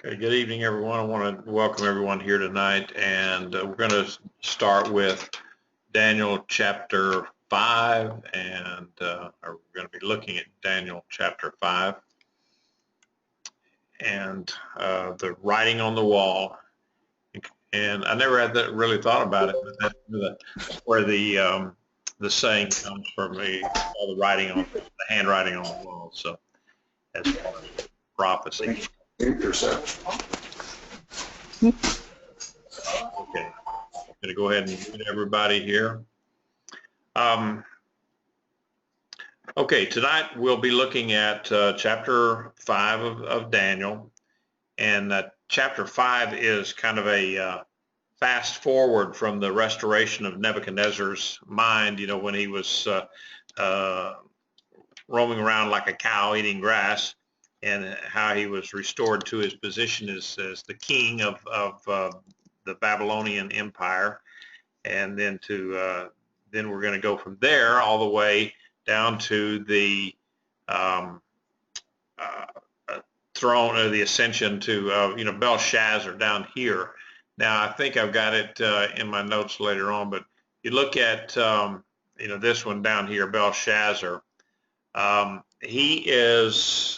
Okay, good evening, everyone. I want to welcome everyone here tonight, and we're going to start with Daniel chapter 5, and we're going to be looking at Daniel chapter 5 and the writing on the wall. And I never had that really thought about it, but that's where the saying comes from, the writing on the handwriting on the wall. So as far as prophecy. Interception. Okay, I'm going to go ahead and mute everybody here. Okay, tonight we'll be looking at chapter 5 of Daniel, and chapter 5 is kind of a fast forward from the restoration of Nebuchadnezzar's mind, when he was roaming around like a cow eating grass, and how he was restored to his position as the king of the Babylonian Empire. And then then we're going to go from there all the way down to the throne, or the ascension to Belshazzar down here. Now I think I've got it in my notes later on, but you look at this one down here, Belshazzar. He is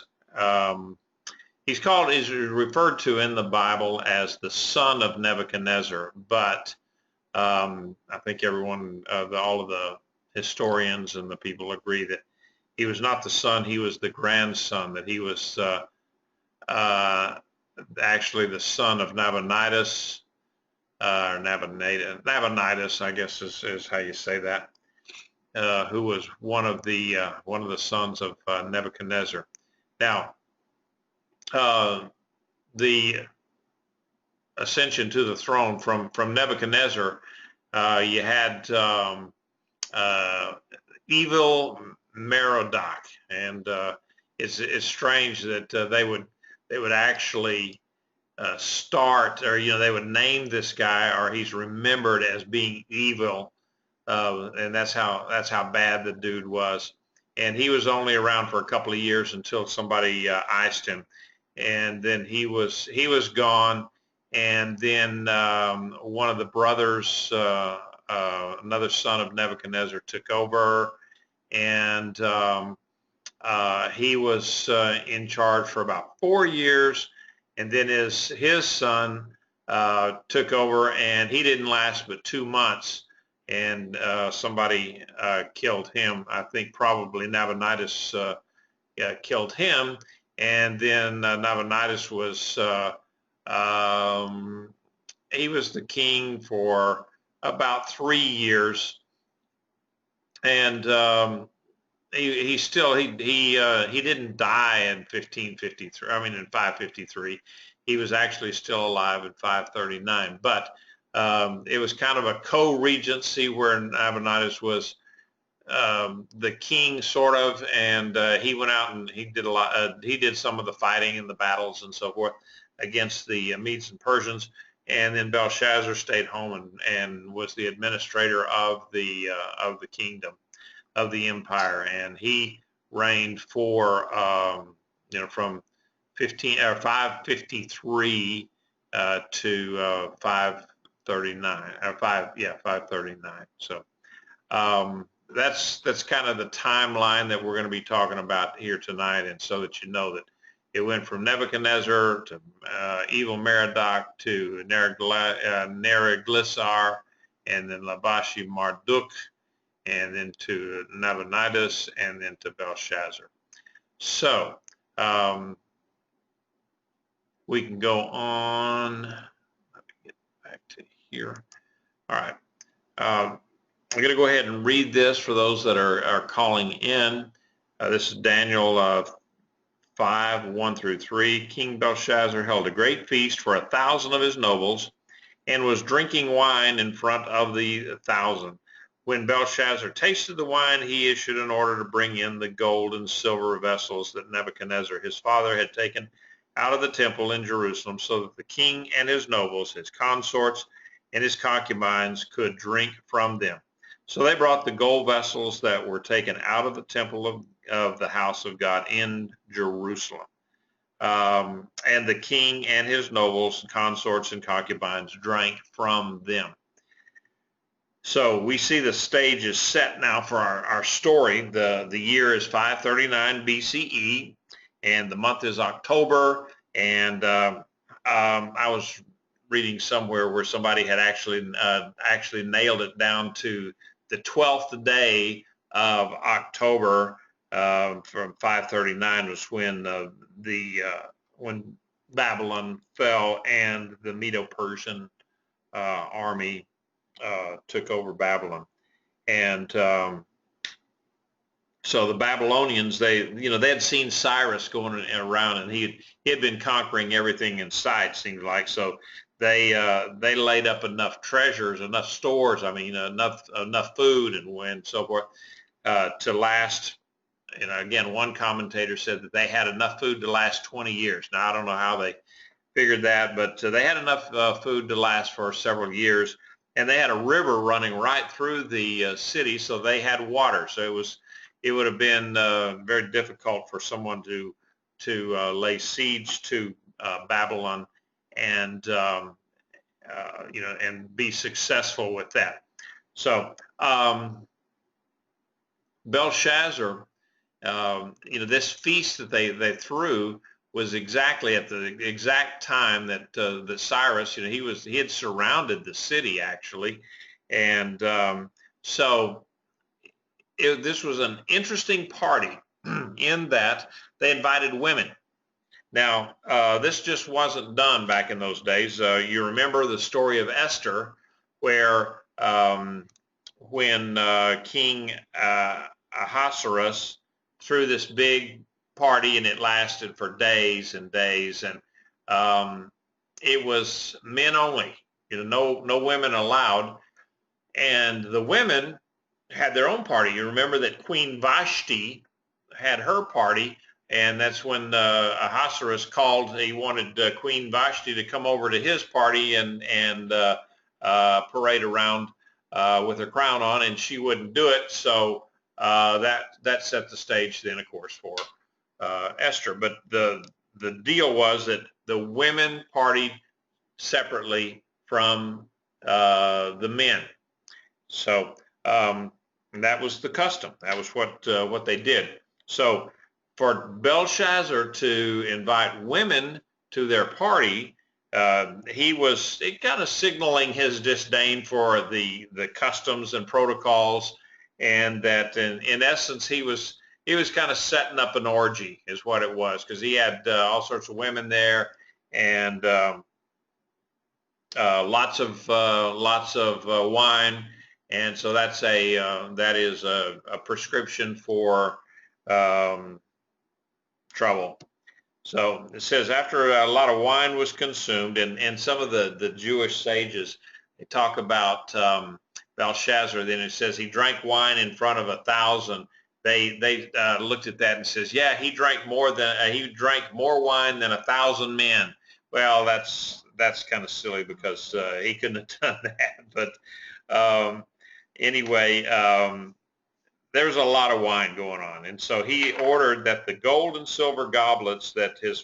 he's referred to in the Bible as the son of Nebuchadnezzar, but I think everyone, all of the historians and the people agree that he was not the son, he was the grandson, that he was actually the son of Nabonidus, or Nabonidus, I guess is how you say that, who was one of the sons of Nebuchadnezzar. Now, the ascension to the throne from Nebuchadnezzar, you had evil Merodach, and it's strange that they would actually start, or they would name this guy, or he's remembered as being evil, and that's how bad the dude was. And he was only around for a couple of years until somebody iced him, and then he was gone. And then one of the brothers, another son of Nebuchadnezzar, took over, and he was in charge for about 4 years. And then his son took over, and he didn't last but 2 months, and somebody killed him. I think probably Nabonidus killed him, and then Nabonidus was he was the king for about 3 years, and he didn't die in 1553. I mean, in 553, he was actually still alive in 539. But it was kind of a co-regency where Nabonidus was the king, sort of, and he went out and he did a lot. He did some of the fighting and the battles and so forth against the Medes and Persians, and then Belshazzar stayed home and was the administrator of the kingdom, of the empire, and he reigned for from 553 to 539, 539. So that's kind of the timeline that we're going to be talking about here tonight, and so that you know that it went from Nebuchadnezzar to evil Merodach to Neriglissar, and then Labashi Marduk, and then to Nabonidus, and then to Belshazzar. So we can go on. Let me get back to here. All right. I'm going to go ahead and read this for those that are calling in. This is Daniel 5, 1 through 3. King Belshazzar held a great feast for 1,000 of his nobles, and was drinking wine in front of the 1,000. When Belshazzar tasted the wine, he issued an order to bring in the gold and silver vessels that Nebuchadnezzar, his father, had taken out of the temple in Jerusalem, so that the king and his nobles, his consorts, and his concubines could drink from them. So they brought the gold vessels that were taken out of the temple of the house of God in Jerusalem. and the king and his nobles, consorts, and concubines drank from them. So we see the stage is set now for our story. The year is 539 BCE, and the month is October. And I was reading somewhere where somebody had actually nailed it down to the 12th day of October from 539 was when when Babylon fell and the Medo-Persian army took over Babylon. And so the Babylonians, they had seen Cyrus going around, and he had been conquering everything in sight, seemed like. So they laid up enough treasures, enough stores, enough food and so forth to last. Again, one commentator said that they had enough food to last 20 years. Now, I don't know how they figured that, but they had enough food to last for several years. And they had a river running right through the city, so they had water. So it would have been very difficult for someone to lay siege to Babylon and and be successful with that. So Belshazzar, this feast that they threw was exactly at the exact time that that Cyrus, he had surrounded the city actually, and so this was an interesting party in that they invited women. Now this just wasn't done back in those days. You remember the story of Esther, where when King Ahasuerus threw this big party, and it lasted for days and days, and it was men only, no women allowed, and the women had their own party. You remember that Queen Vashti had her party, and that's when Ahasuerus called. He wanted Queen Vashti to come over to his party and parade around with her crown on, and she wouldn't do it. So that set the stage then, of course, for Esther. But the deal was that the women partied separately from the men. So that was the custom. That was what they did. So for Belshazzar to invite women to their party, he was kind of signaling his disdain for the customs and protocols, and that in essence he was kind of setting up an orgy, is what it was, because he had all sorts of women there, and lots of wine, and so that is a prescription for trouble. So it says, after a lot of wine was consumed, and some of the Jewish sages, they talk about Belshazzar. Then it says he drank wine in front of 1,000. They looked at that and says, yeah, he drank more wine than 1,000 men. Well, that's kind of silly, because he couldn't have done that. But anyway, there was a lot of wine going on, and so he ordered that the gold and silver goblets that his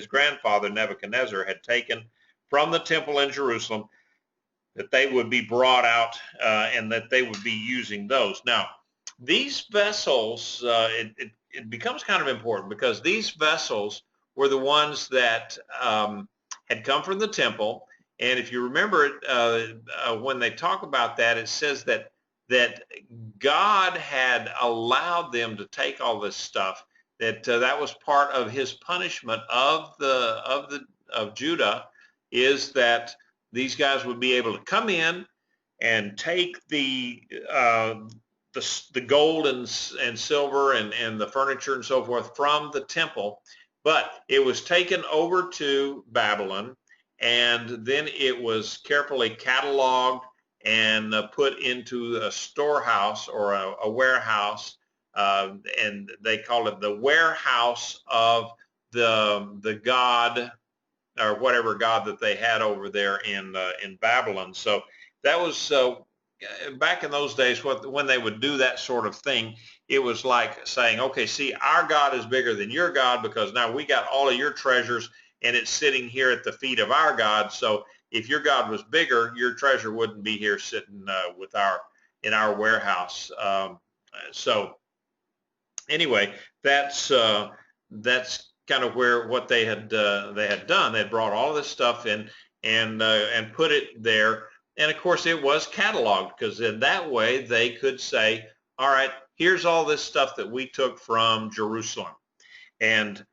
grandfather Nebuchadnezzar had taken from the temple in Jerusalem, that they would be brought out, and that they would be using those. Now, these vessels, it becomes kind of important, because these vessels were the ones that had come from the temple. And if you remember it, when they talk about that, it says that God had allowed them to take all this stuff, that was part of his punishment of Judah, is that these guys would be able to come in and take the gold and silver and the furniture and so forth from the temple, but it was taken over to Babylon, and then it was carefully cataloged and put into a storehouse or a warehouse, and they call it the warehouse of the god, or whatever god that they had over there in Babylon. So that was back in those days, when they would do that sort of thing, it was like saying, okay, see, our God is bigger than your God because now we got all of your treasures and it's sitting here at the feet of our God. So if your God was bigger, your treasure wouldn't be here sitting in our warehouse. So anyway, that's kind of what they had done. They had brought all this stuff in and put it there. And of course, it was cataloged because in that way they could say, all right, here's all this stuff that we took from Jerusalem. And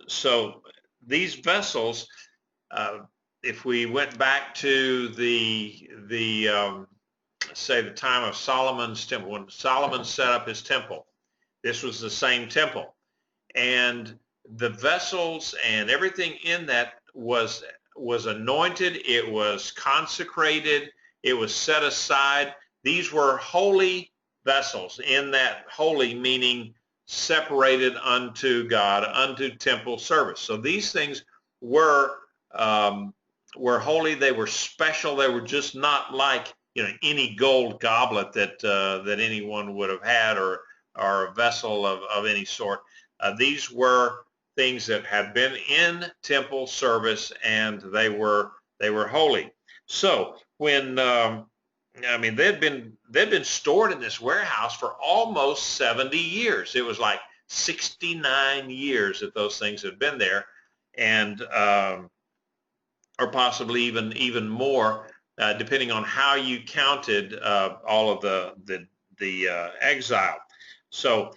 so these vessels, if we went back to say the time of Solomon's temple, when Solomon set up his temple, this was the same temple. And the vessels and everything in that was anointed, it was consecrated, it was set aside. These were holy vessels, in that holy meaning separated unto God, unto temple service. So these things were holy, they were special, they were just not like any gold goblet that anyone would have had, or a vessel of any sort. These were things that had been in temple service, and they were holy. So when they'd been stored in this warehouse for almost 70 years. It was like 69 years that those things had been there, and or possibly even more, depending on how you counted all of the exile. So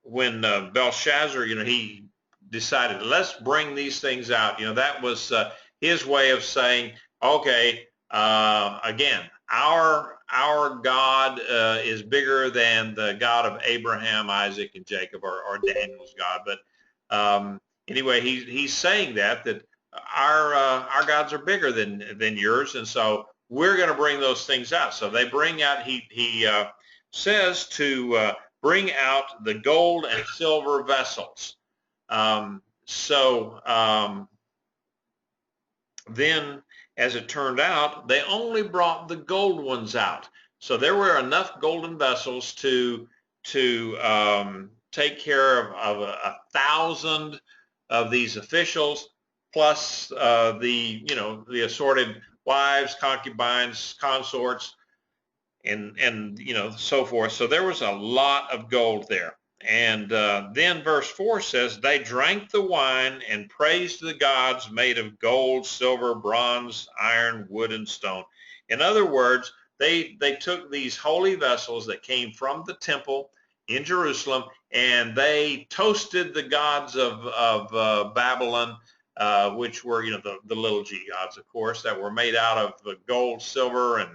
when Belshazzar, he decided, let's bring these things out. That was his way of saying, okay, again, our God is bigger than the God of Abraham, Isaac, and Jacob, or Daniel's God. But anyway, he's saying that our gods are bigger than yours, and so we're going to bring those things out. So they bring out. He says to bring out the gold and silver vessels. Then, as it turned out, they only brought the gold ones out. So there were enough golden vessels to take care of 1,000 of these officials, plus the assorted wives, concubines, consorts, and so forth. So there was a lot of gold there. And then verse 4 says, they drank the wine and praised the gods made of gold, silver, bronze, iron, wood, and stone. In other words, they took these holy vessels that came from the temple in Jerusalem, and they toasted the gods of Babylon, which were the little g gods, of course, that were made out of gold, silver,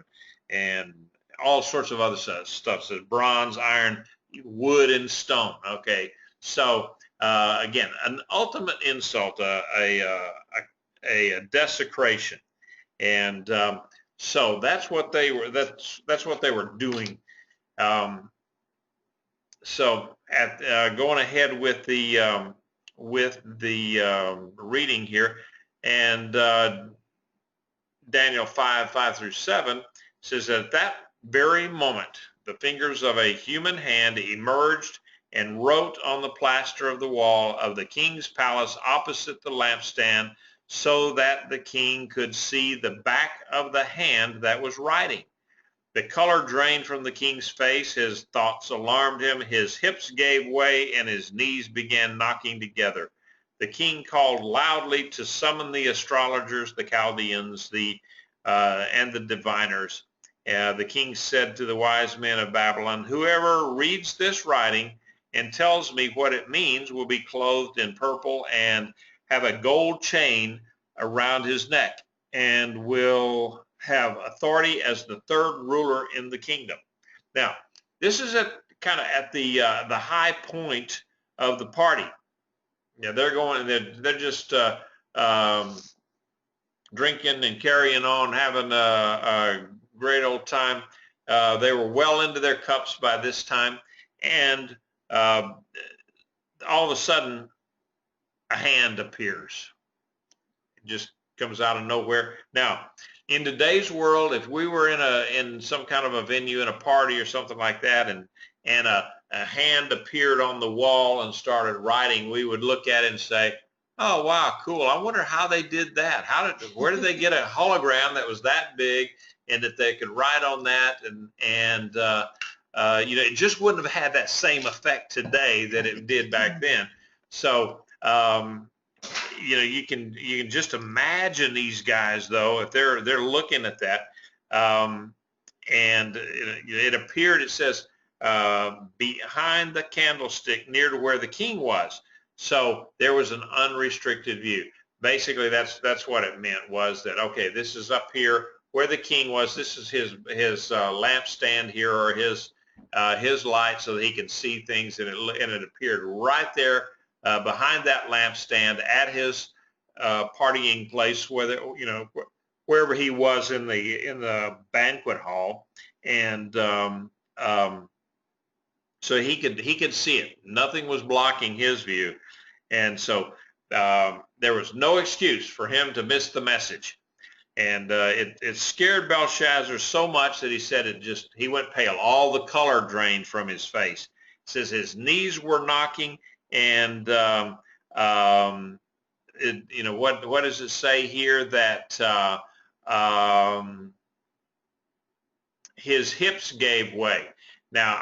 and all sorts of other stuff. So bronze, iron, wood, and stone. Okay, so again, an ultimate insult, a desecration, and so that's what they were. That's what they were doing. So going ahead with the reading here, and Daniel 5 through 7 says that at that very moment, the fingers of a human hand emerged and wrote on the plaster of the wall of the king's palace opposite the lampstand, so that the king could see the back of the hand that was writing. The color drained from the king's face. His thoughts alarmed him. His hips gave way and his knees began knocking together. The king called loudly to summon the astrologers, the Chaldeans, and the diviners. The king said to the wise men of Babylon, whoever reads this writing and tells me what it means will be clothed in purple and have a gold chain around his neck, and will have authority as the third ruler in the kingdom. Now, this is kind of at the high point of the party. They're just drinking and carrying on, having a great old time. They were well into their cups by this time, and all of a sudden a hand appears. Just comes out of nowhere. Now, in today's world, if we were in some kind of a venue, in a party or something like that, and a hand appeared on the wall and started writing, we would look at it and say, oh wow, cool. I wonder how they did that. Where did they get a hologram that was that big and that they could write on that? And you know, it just wouldn't have had that same effect today that it did back then. So you know, you can just imagine these guys though, if they're looking at that. And it appeared, it says, behind the candlestick near to where the king was. So there was an unrestricted view. Basically, that's what it meant, was that, okay, this is up here where the king was. This is his lampstand here, or his light, so that he can see things. And it appeared right there behind that lampstand at his partying place, whether, you know, wherever he was in the banquet hall. And so he could see it. Nothing was blocking his view. And so there was no excuse for him to miss the message. And it scared Belshazzar so much that he said he went pale. All the color drained from his face. It says his knees were knocking, and you know, what does it say here? That his hips gave way. Now,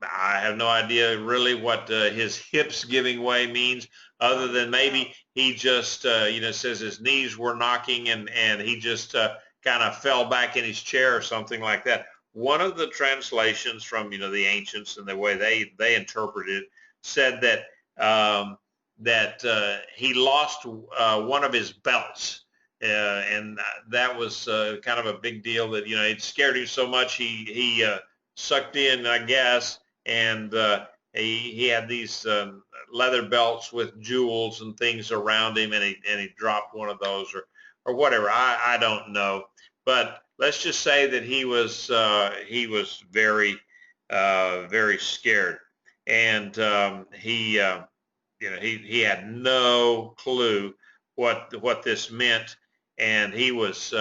I have no idea really what his hips giving way means, other than maybe he just, you know, says his knees were knocking, and he just kind of fell back in his chair or something like that. One of the translations from, you know, the ancients and the way they interpreted it said that he lost one of his belts. And that was kind of a big deal, that, you know, it scared him so much he sucked in, I guess, and he had these leather belts with jewels and things around him, and he dropped one of those, or whatever. I don't know, but let's just say that he was very very scared, and he you know, he had no clue what this meant, and he was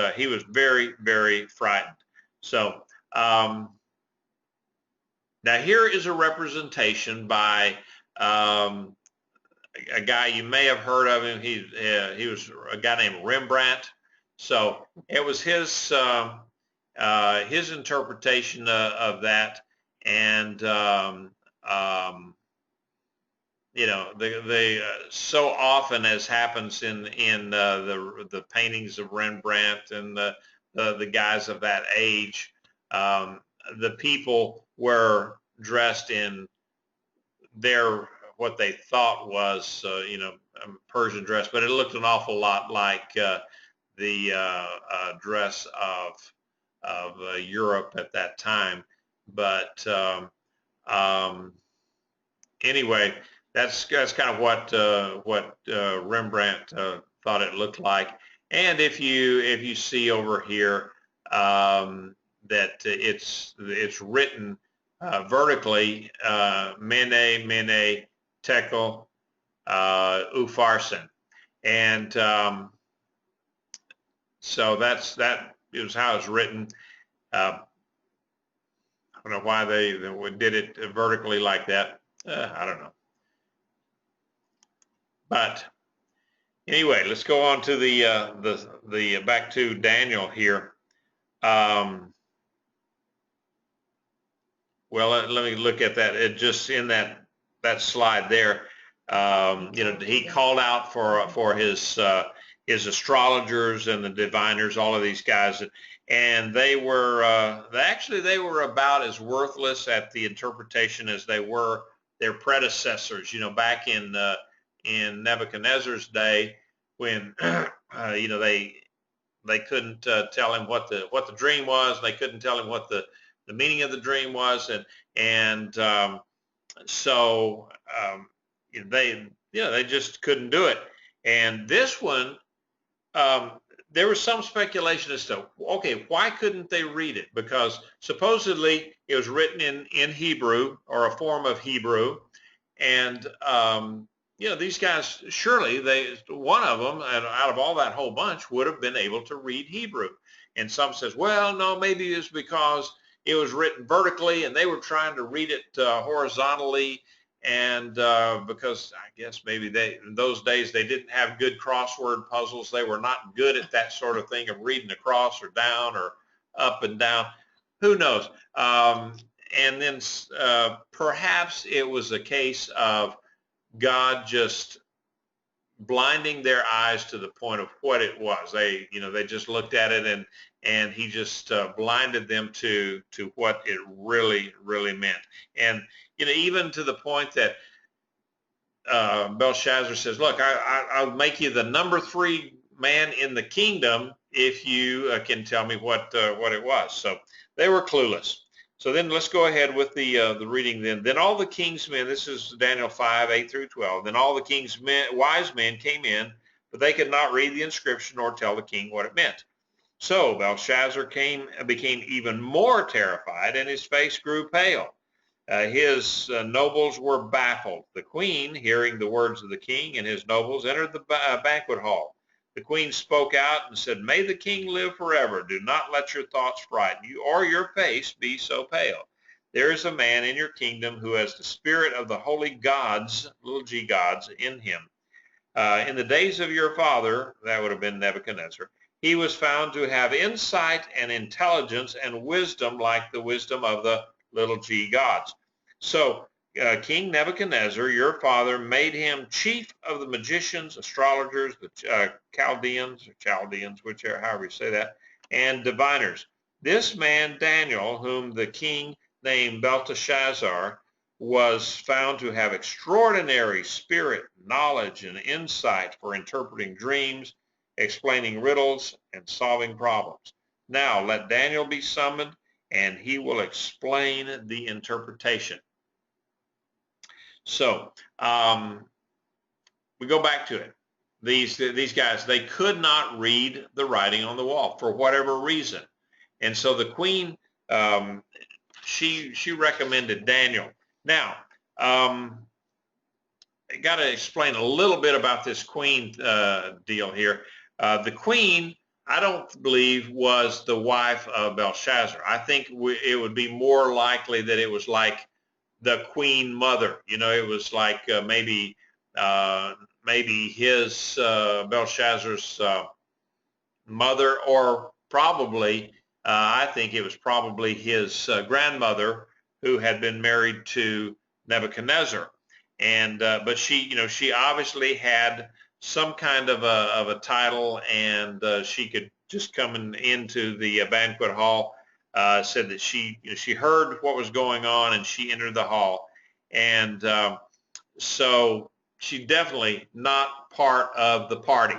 very, very frightened. So now here is a representation by a guy, you may have heard of him. He was a guy named Rembrandt. So it was his interpretation of that, and you know, they so often, as happens in the paintings of Rembrandt and the guys of that age, the people were dressed in what they thought was you know, Persian dress, but it looked an awful lot like the dress of Europe at that time. But anyway, that's kind of what Rembrandt thought it looked like. And if you see over here that it's written vertically, Mene, Mene, Tekel, Upharsin. And so that is how it's written. I don't know why they did it vertically like that. I don't know. But anyway, let's go on to the back to Daniel here. Well, let me look at that. It just in that slide there. You know, he called out for his astrologers and the diviners, all of these guys, and they were actually they were about as worthless at the interpretation as they were their predecessors. You know, back in Nebuchadnezzar's day, when you know, they couldn't tell him what the dream was. They couldn't tell him what the meaning of the dream was, and so they just couldn't do it. And this one, there was some speculation as to, okay, why couldn't they read it? Because supposedly it was written in Hebrew, or a form of Hebrew, and these guys, surely one of them out of all that whole bunch would have been able to read Hebrew. And some says, well, no, maybe it's because it was written vertically and they were trying to read it horizontally. And because I guess maybe in those days, they didn't have good crossword puzzles. They were not good at that sort of thing of reading across or down or up and down. Who knows? And then perhaps it was a case of God just blinding their eyes to the point of what it was. They just looked at it and he just blinded them to what it really, really meant. And, even to the point that Belshazzar says, look, I'll make you the number 3 man in the kingdom if you can tell me what it was. So they were clueless. So then let's go ahead with the reading then. Then all the king's men, this is Daniel 5, 8 through 12. Then all the king's wise men came in, but they could not read the inscription or tell the king what it meant. So Belshazzar became even more terrified, and his face grew pale. His nobles were baffled. The queen, hearing the words of the king and his nobles, entered the banquet hall. The queen spoke out and said, may the king live forever. Do not let your thoughts frighten you or your face be so pale. There is a man in your kingdom who has the spirit of the holy gods, little g gods, in him. In the days of your father, that would have been Nebuchadnezzar, he was found to have insight and intelligence and wisdom like the wisdom of the little g gods. So King Nebuchadnezzar, your father, made him chief of the magicians, astrologers, the Chaldeans, however you say that, and diviners. This man Daniel, whom the king named Belshazzar, was found to have extraordinary spirit, knowledge, and insight for interpreting dreams, explaining riddles, and solving problems. Now let Daniel be summoned, and he will explain the interpretation. So we go back to it. These guys, they could not read the writing on the wall for whatever reason. And so the queen, she recommended Daniel. Now, I got to explain a little bit about this queen deal here. The queen, I don't believe, was the wife of Belshazzar. I think it would be more likely that it was like the queen mother. It was like maybe his Belshazzar's mother, or probably I think it was probably his grandmother who had been married to Nebuchadnezzar. And but she obviously had some kind of a title, and she could just come into the banquet hall. Said that she heard what was going on and she entered the hall, and so she definitely not part of the party.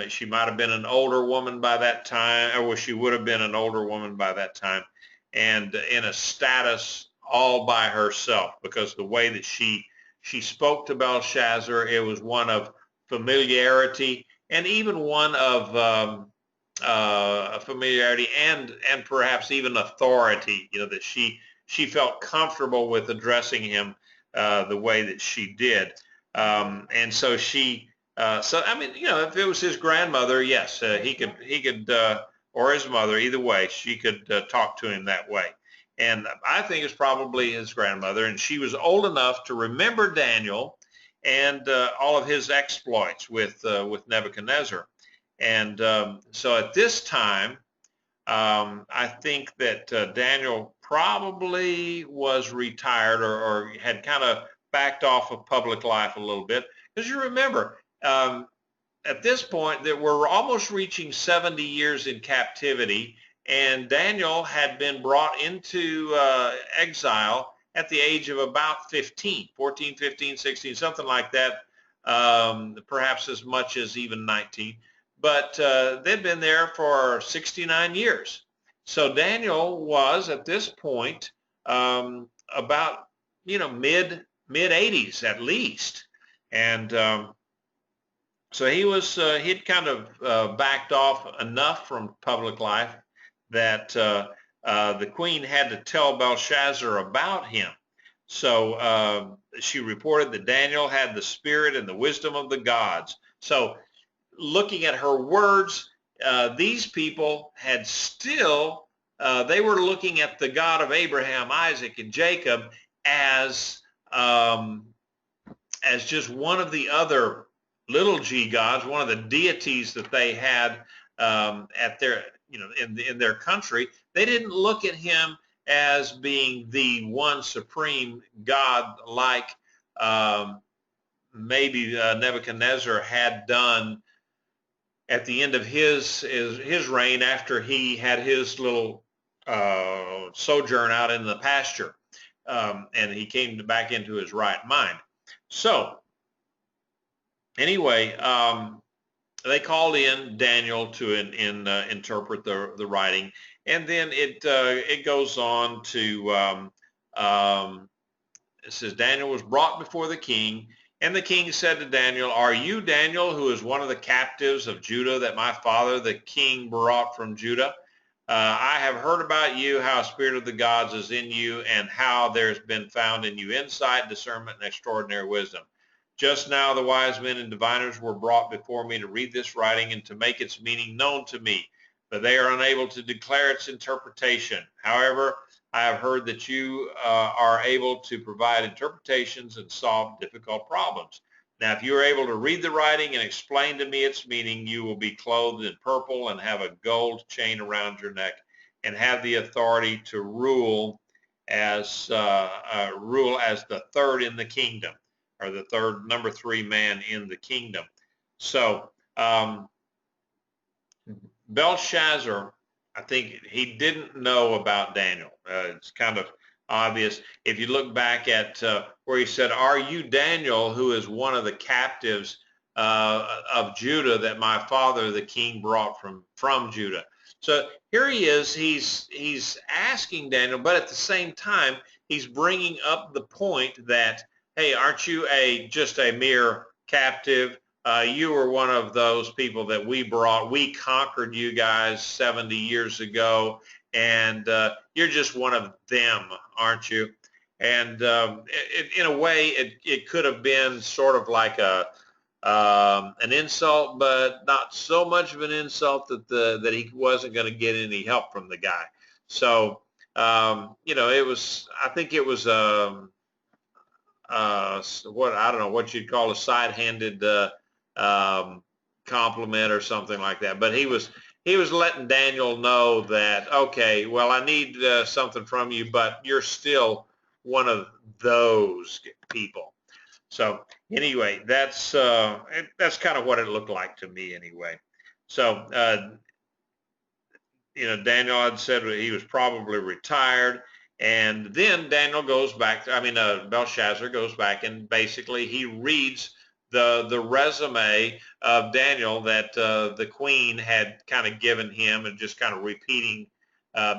She might have been an older woman by that time, or she would have been an older woman by that time, and in a status all by herself, because the way that she spoke to Belshazzar, it was one of familiarity, and even one of familiarity and perhaps even authority, that she felt comfortable with addressing him the way that she did. And so if it was his grandmother, yes, he could or his mother, either way, she could talk to him that way. And I think it's probably his grandmother, and she was old enough to remember Daniel and all of his exploits with Nebuchadnezzar. And so at this time, I think that Daniel probably was retired or had kind of backed off of public life a little bit. Because you remember, at this point, that we're almost reaching 70 years in captivity, and Daniel had been brought into exile at the age of about 14, 15, 16, something like that, perhaps as much as even 19. But they'd been there for 69 years. So Daniel was at this point about mid 80s at least, and so he'd kind of backed off enough from public life that the queen had to tell Belshazzar about him. So she reported that Daniel had the spirit and the wisdom of the gods. So looking at her words, these people had still, they were looking at the God of Abraham, Isaac, and Jacob as just one of the other little g gods, one of the deities that they had at their, in their country. They didn't look at him as being the one supreme God like maybe Nebuchadnezzar had done at the end of his reign after he had his little sojourn out in the pasture, and he came back into his right mind. So anyway, they called in Daniel to interpret the writing, and then it goes on to it says Daniel was brought before the king, and the king said to Daniel, "Are you Daniel, who is one of the captives of Judah that my father the king brought from Judah? I have heard about you, how a spirit of the gods is in you, and how there's been found in you insight, discernment, and extraordinary wisdom. Just now the wise men and diviners were brought before me to read this writing and to make its meaning known to me, but they are unable to declare its interpretation. However, I have heard that you are able to provide interpretations and solve difficult problems. Now, if you are able to read the writing and explain to me its meaning, you will be clothed in purple and have a gold chain around your neck and have the authority to rule as the third in the kingdom, or the third, number 3 man in the kingdom." So Belshazzar, I think he didn't know about Daniel. It's kind of obvious. If you look back at where he said, "Are you Daniel, who is one of the captives of Judah that my father the king brought from Judah?" So here he is. He's asking Daniel, but at the same time, he's bringing up the point that, hey, aren't you just a mere captive? You were one of those people that we brought. We conquered you guys 70 years ago, and you're just one of them, aren't you? And in a way, it could have been sort of like an insult, but not so much of an insult that he wasn't going to get any help from the guy. So it was. I think it was what, I don't know what you'd call a side-handed compliment or something like that. But he was letting Daniel know that, okay, well, I need something from you, but you're still one of those people. So anyway, that's kind of what it looked like to me anyway. So Daniel had said he was probably retired. And then Daniel goes back, Belshazzar goes back, and basically he reads the resume of Daniel that the queen had kind of given him, and just kind of repeating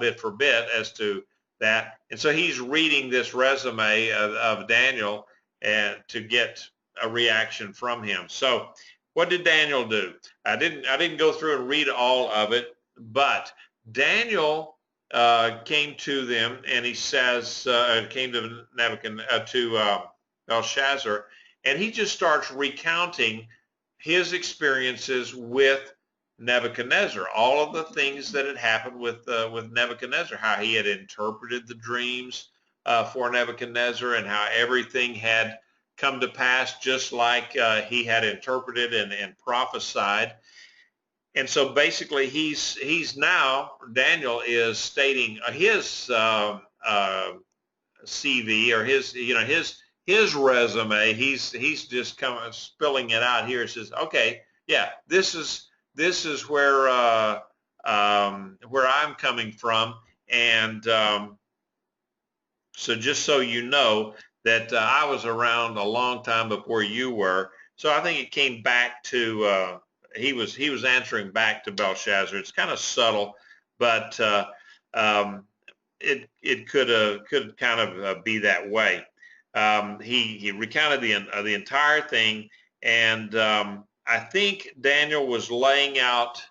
bit for bit as to that. And so he's reading this resume of Daniel and to get a reaction from him. So what did Daniel do? I didn't go through and read all of it, but Daniel came to them, and he says, came to Belshazzar, and he just starts recounting his experiences with Nebuchadnezzar, all of the things that had happened with Nebuchadnezzar, how he had interpreted the dreams for Nebuchadnezzar, and how everything had come to pass just like he had interpreted and prophesied. And so basically he's now, Daniel is stating his CV, or his resume. He's just spilling it out here. It says, okay, yeah, this is where I'm coming from. And so just so you know that I was around a long time before you were. So I think it came back to he was answering back to Belshazzar. It's kind of subtle, but it could kind of be that way. He recounted the entire thing, and I think Daniel was laying out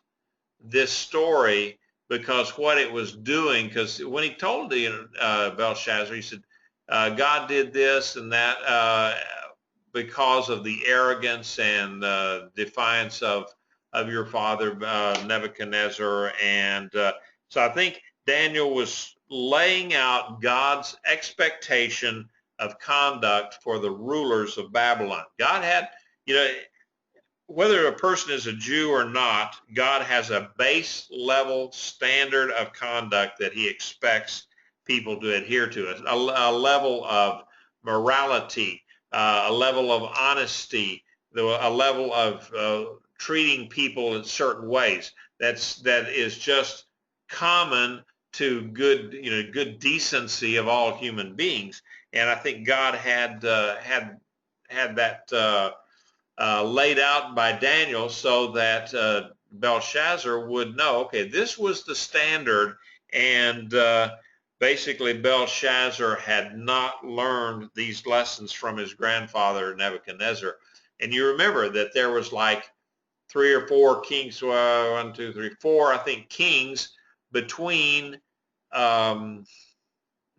this story because what it was doing. Because when he told Belshazzar, he said, God did this and that because of the arrogance and defiance of your father Nebuchadnezzar. And so I think Daniel was laying out God's expectation of conduct for the rulers of Babylon. God had, whether a person is a Jew or not, God has a base level standard of conduct that he expects people to adhere to, a level of morality, a level of honesty, a level of treating people in certain ways. That is just common to good decency of all human beings. And I think God had that laid out by Daniel so that Belshazzar would know, okay, this was the standard, and basically Belshazzar had not learned these lessons from his grandfather Nebuchadnezzar. And you remember that there was like 3 or 4 kings, 1, 2, 3, 4, I think, kings between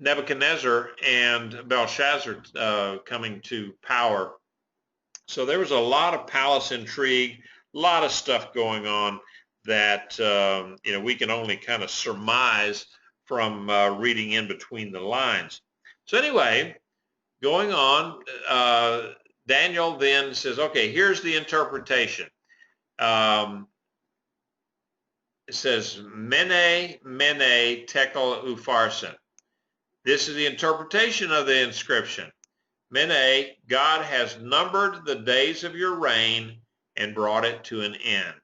Nebuchadnezzar and Belshazzar coming to power. So there was a lot of palace intrigue, a lot of stuff going on that we can only kind of surmise from reading in between the lines. So anyway, going on, Daniel then says, okay, here's the interpretation. It says, Mene, Mene, Tekel, Upharsin. This is the interpretation of the inscription. Mene, God has numbered the days of your reign and brought it to an end.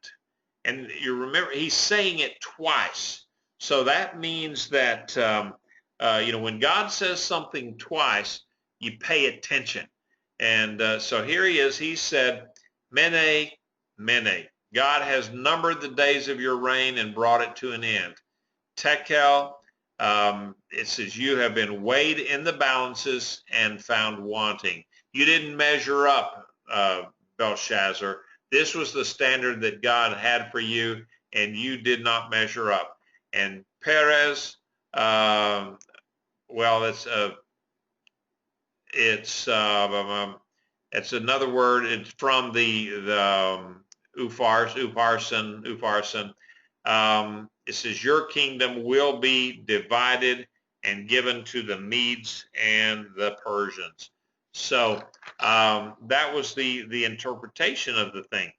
And you remember, he's saying it twice. So that means that, when God says something twice, you pay attention. And so here he is. He said, Mene, Mene. God has numbered the days of your reign and brought it to an end. Tekel, it says, you have been weighed in the balances and found wanting. You didn't measure up, Belshazzar. This was the standard that God had for you, and you did not measure up. And Perez, well, it's another word. It's from the Upharsin. It says, your kingdom will be divided and given to the Medes and the Persians. So that was the interpretation of the thing.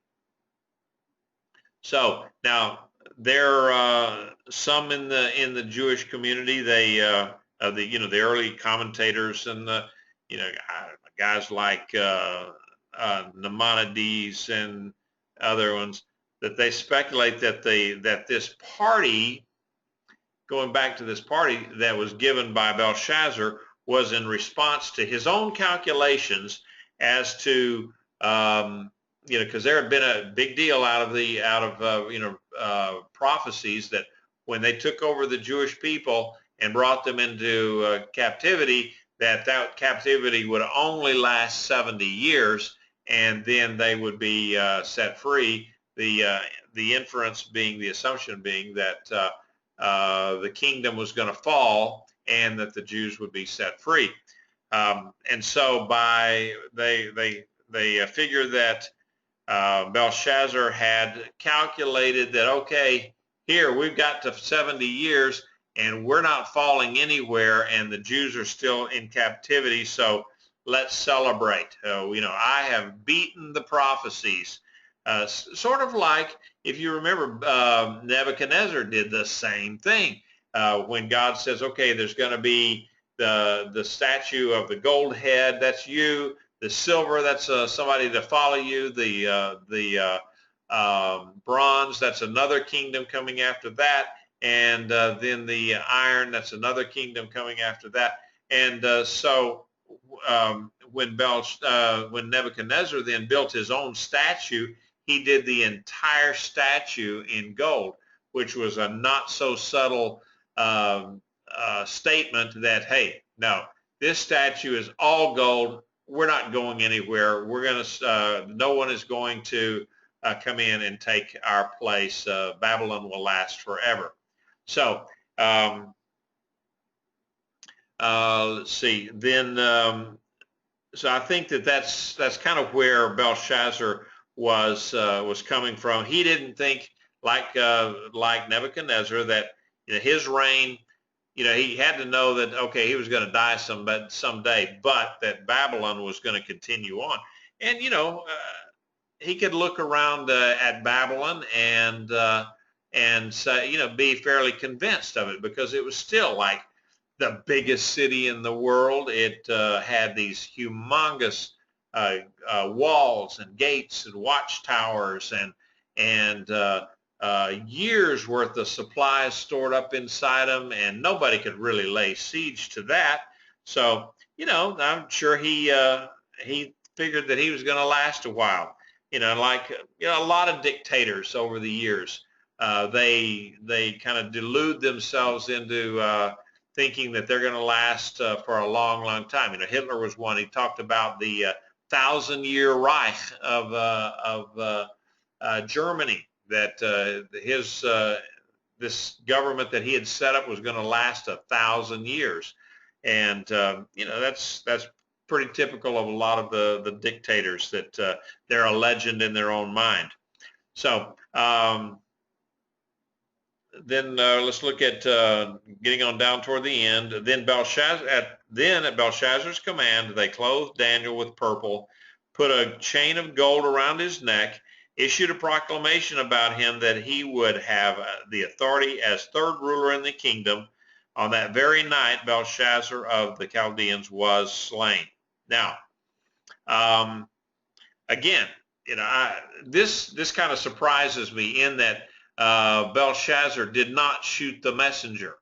So now there are some in the Jewish community, the early commentators and the guys like Maimonides and other ones, that they speculate that this party, going back to this party that was given by Belshazzar, was in response to his own calculations as to because there had been a big deal out of prophecies that when they took over the Jewish people and brought them into captivity, that captivity would only last 70 years, and then they would be set free. The inference being, the assumption being that the kingdom was going to fall and that the Jews would be set free. And so they figure that Belshazzar had calculated that, okay, here we've got to 70 years and we're not falling anywhere and the Jews are still in captivity, so let's celebrate. I have beaten the prophecies. Sort of like, if you remember, Nebuchadnezzar did the same thing. When God says, okay, there's going to be the statue of the gold head, that's you. The silver, that's somebody to follow you. The bronze, that's another kingdom coming after that. And then the iron, that's another kingdom coming after that. And so when Nebuchadnezzar then built his own statue, he did the entire statue in gold, which was a not so subtle statement that, hey, no, this statue is all gold. We're not going anywhere. We're going to, no one is going to come in and take our place. Babylon will last forever. So let's see. Then, so I think that's kind of where Belshazzar was coming from. He didn't think like Nebuchadnezzar that his reign. He had to know that okay, he was going to die someday, but that Babylon was going to continue on. And he could look around at Babylon and say, be fairly convinced of it because it was still like the biggest city in the world. It had these humongous walls and gates and watchtowers and years worth of supplies stored up inside them, and nobody could really lay siege to that. So, I'm sure he figured that he was going to last a while. Like a lot of dictators over the years, they kind of delude themselves into thinking that they're going to last for a long, long time. Hitler was one. He talked about the 1,000-year Reich of Germany, that this government that he had set up was going to last 1,000 years, and that's pretty typical of a lot of the dictators, that they're a legend in their own mind. So then let's look at getting on down toward the end. Then at Belshazzar's command, they clothed Daniel with purple, put a chain of gold around his neck, issued a proclamation about him that he would have the authority as third ruler in the kingdom. On that very night, Belshazzar of the Chaldeans was slain. Now, again, this kind of surprises me in that Belshazzar did not shoot the messenger,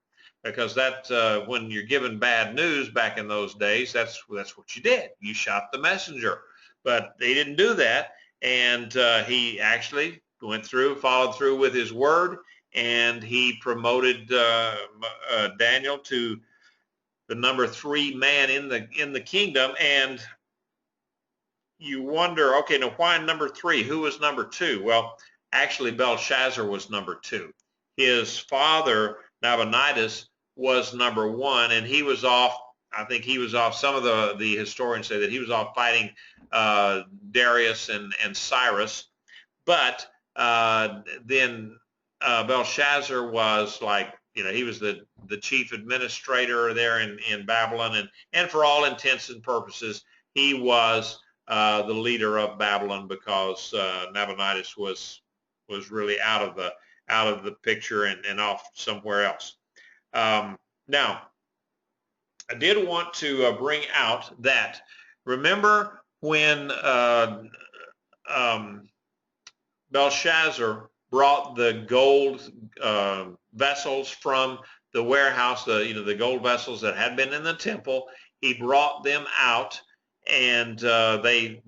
because that when you're given bad news back in those days, that's what you did. You shot the messenger, but they didn't do that, and he actually followed through with his word, and he promoted Daniel to the number 3 man in the kingdom. And you wonder, okay, now why number 3? Who was number 2? Well, actually, Belshazzar was number 2. His father, Nabonidus, was number 1, and he was off. I think he was off. Some of the historians say that he was off fighting Darius and Cyrus. But then Belshazzar was like, he was the chief administrator there in Babylon, and for all intents and purposes, he was the leader of Babylon, because Nabonidus was really out of the picture and off somewhere else. Now, I did want to bring out that, remember when Belshazzar brought the gold vessels from the warehouse, the gold vessels that had been in the temple. He brought them out, and they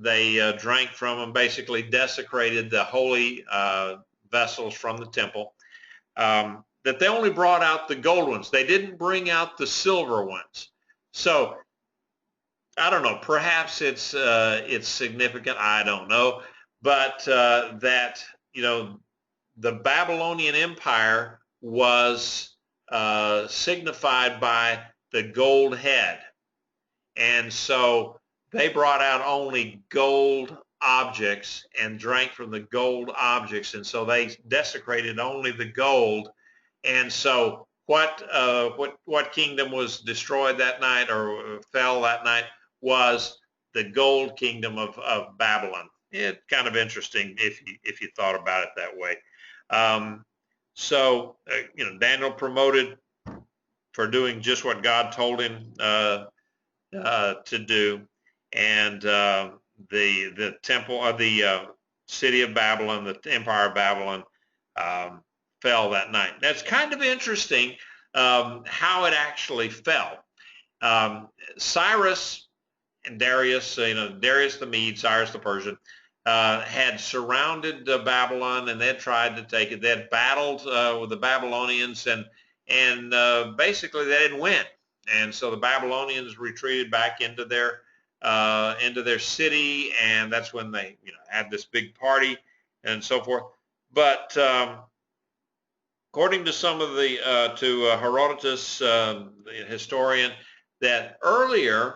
drank from them, basically desecrated the holy vessels from the temple. That they only brought out the gold ones. They didn't bring out the silver ones. So I don't know. Perhaps it's significant. I don't know. But that the Babylonian Empire was signified by the gold head, and so they brought out only gold objects and drank from the gold objects, and so they desecrated only the gold. And so what kingdom was destroyed that night, or fell that night, was the gold kingdom of Babylon. It's kind of interesting if you thought about it that way. So Daniel promoted for doing just what God told him to do, and the temple of the city of Babylon, the empire of Babylon, fell that night. That's kind of interesting how it actually fell. Cyrus and Darius, Darius the Mede, Cyrus the Persian, had surrounded Babylon, and they had tried to take it. They had battled with the Babylonians, and basically they didn't win. And so the Babylonians retreated back into their city, and that's when they had this big party and so forth. But according to some of the to Herodotus, the historian, that earlier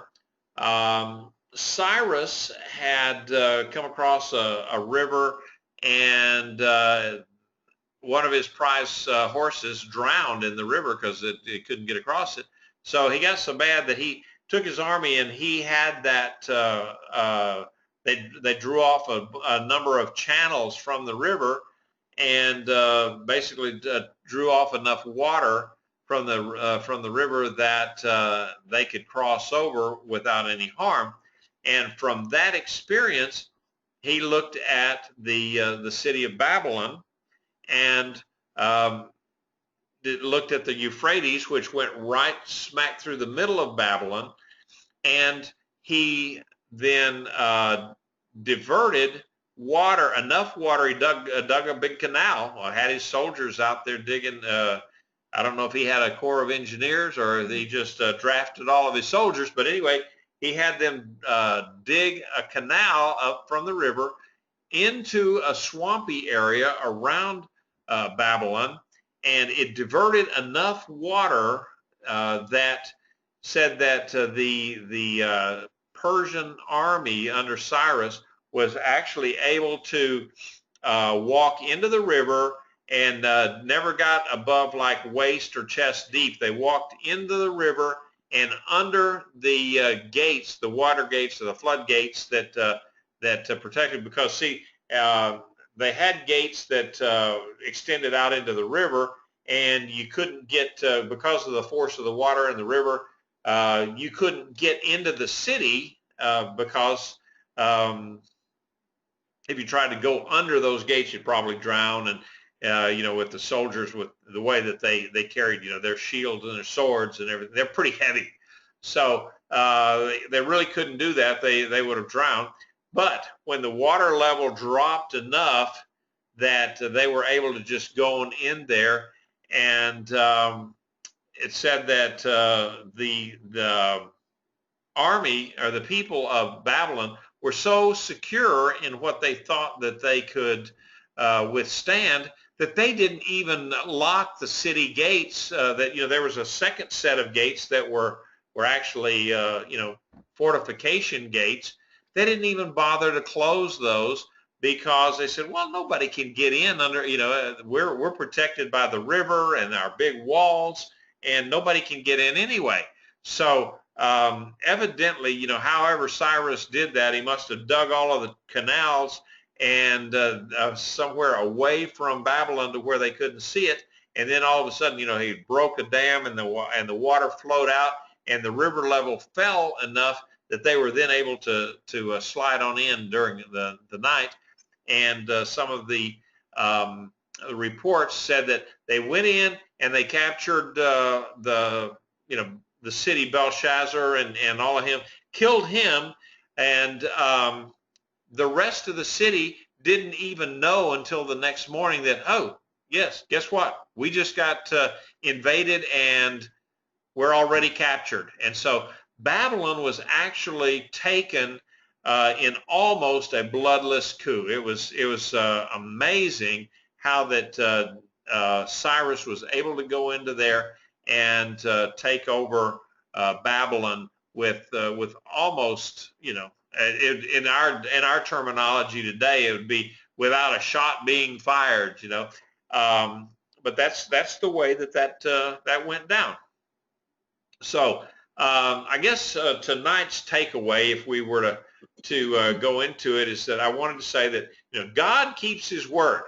Cyrus had come across a river, and one of his prize horses drowned in the river because it couldn't get across it. So he got so bad that he took his army, and he had that they drew off a number of channels from the river, and basically drew off enough water from the river that they could cross over without any harm. And from that experience, he looked at the city of Babylon, and looked at the Euphrates, which went right smack through the middle of Babylon, and he then diverted water, enough water. He dug a big canal, had his soldiers out there digging. I don't know if he had a corps of engineers or he just drafted all of his soldiers, but anyway, he had them dig a canal up from the river into a swampy area around Babylon, and it diverted enough water that said that the Persian army under Cyrus was actually able to walk into the river and never got above like waist or chest deep. They walked into the river and under the gates, the water gates or the floodgates that protected, because see, they had gates that extended out into the river, and you couldn't get, because of the force of the water in the river, you couldn't get into the city because if you tried to go under those gates, you'd probably drown. And with the soldiers, with the way that they carried, their shields and their swords and everything, they're pretty heavy. So they really couldn't do that. They would have drowned. But when the water level dropped enough that they were able to just go on in there, and it said that the army or the people of Babylon were so secure in what they thought that they could withstand that they didn't even lock the city gates. That there was a second set of gates that were actually fortification gates. They didn't even bother to close those because they said, well, nobody can get in under, we're protected by the river and our big walls, and nobody can get in anyway. So evidently, however Cyrus did that, he must have dug all of the canals and somewhere away from Babylon to where they couldn't see it. And then all of a sudden, he broke a dam, and the water flowed out, and the river level fell enough that they were then able to slide on in during the night. And some of the reports said that they went in and they captured the city Belshazzar and all of him, killed him, and the rest of the city didn't even know until the next morning that, oh, yes, guess what? We just got invaded and we're already captured. And so Babylon was actually taken in almost a bloodless coup. It was amazing how that Cyrus was able to go into there and take over Babylon with almost, in our terminology today, it would be without a shot being fired, but that's the way that went down. So I guess tonight's takeaway, if we were to go into it, is that I wanted to say that God keeps His word.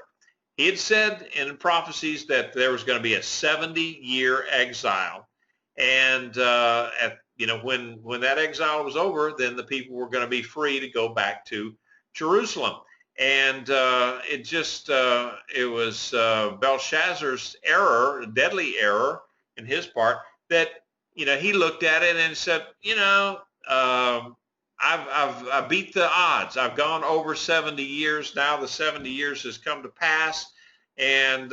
He had said in prophecies that there was going to be a 70-year exile, and when that exile was over, then the people were going to be free to go back to Jerusalem. And it was Belshazzar's error, deadly error in his part, that he looked at it and said, I've beat the odds. I've gone over 70 years now. The 70 years has come to pass, and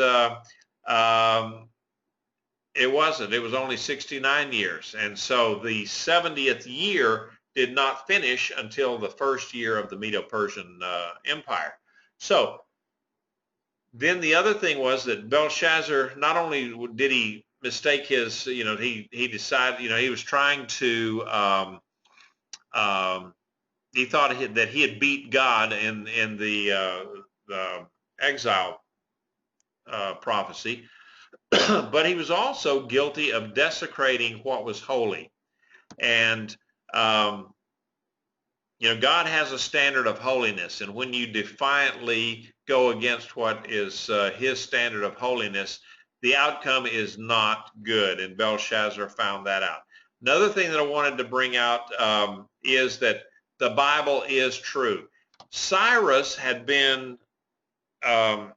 it wasn't. It was only 69 years. And so the 70th year did not finish until the first year of the Medo-Persian Empire. So then the other thing was that Belshazzar, not only did he mistake his, he decided, he was trying to, he thought that he had beat God in the exile prophecy, but he was also guilty of desecrating what was holy. And God has a standard of holiness, and when you defiantly go against what is his standard of holiness, the outcome is not good, and Belshazzar found that out. Another thing that I wanted to bring out is that the Bible is true. Cyrus had been,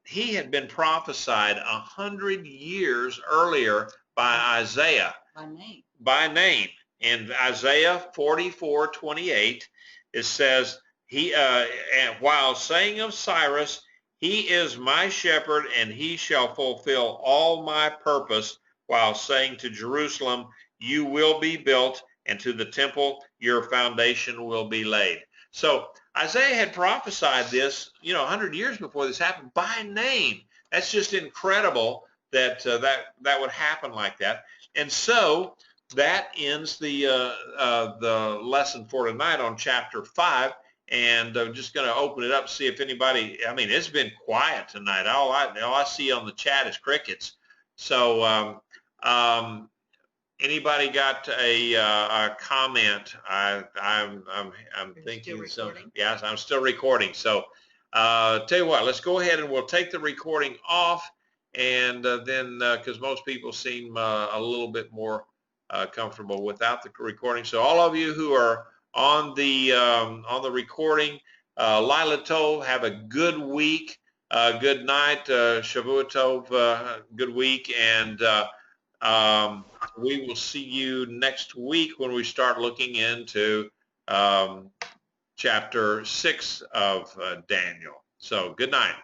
he had been prophesied 100 years earlier by Isaiah. By name. In Isaiah 44:28, it says, and while saying of Cyrus, he is my shepherd, and he shall fulfill all my purpose, while saying to Jerusalem, you will be built, and to the temple, your foundation will be laid. So Isaiah had prophesied this, 100 years before this happened by name. That's just incredible that that would happen like that. And so that ends the lesson for tonight on chapter 5. And I'm just going to open it up, see if anybody, it's been quiet tonight. All I see on the chat is crickets. So anybody got a comment? I'm thinking so. Yes, I'm still recording. So tell you what, let's go ahead and we'll take the recording off, and then because most people seem a little bit more comfortable without the recording. So all of you who are on the recording, Lila Tov, have a good week, good night, Shavua Tov, good week, and we will see you next week when we start looking into chapter 6 of Daniel. So good night.